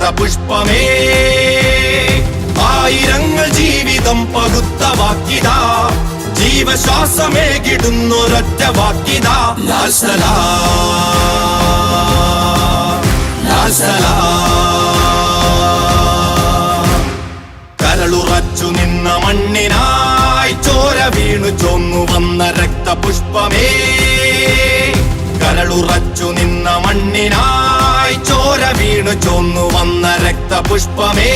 രക്തപുഷ്പമേ ആയിരങ്ങൾ ജീവിതം പകുത്ത വാക്കിതാ ജീവശ്വാസമേകിടുന്നൊരൊറ്റ വാക്കിതാ ലാൽ സലാം ലാൽ സലാം. കരളുറച്ചു നിന്ന മണ്ണിനായി ചോര വീണു ചൊന്നു വന്ന രക്തപുഷ്പമേ കരളുറച്ചു നിന്ന മണ്ണിനായി ചോര വീണു ചൊന്നു വന്ന രക്തപുഷ്പമേ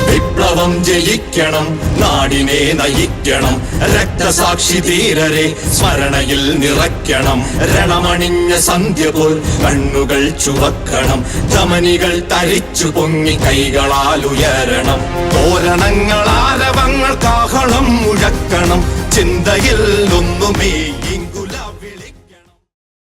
വിപ്ലവം ജയിക്കണം നാടിനെ നയിക്കണം രക്തസാക്ഷി ധീരരെ സ്മരണയിൽ നിറയ്ക്കണം രണമണിഞ്ഞ സന്ധ്യ പോൽ കണ്ണുകൾ ചുവക്കണം ധമനികൾ തരിച്ചു പൊങ്ങി കൈകളാൽ ഉയരണം തോരണങ്ങൾ ആരവങ്ങൾ കാഹളം മുഴക്കണം ചിന്തയിൽ ഒന്നുമേ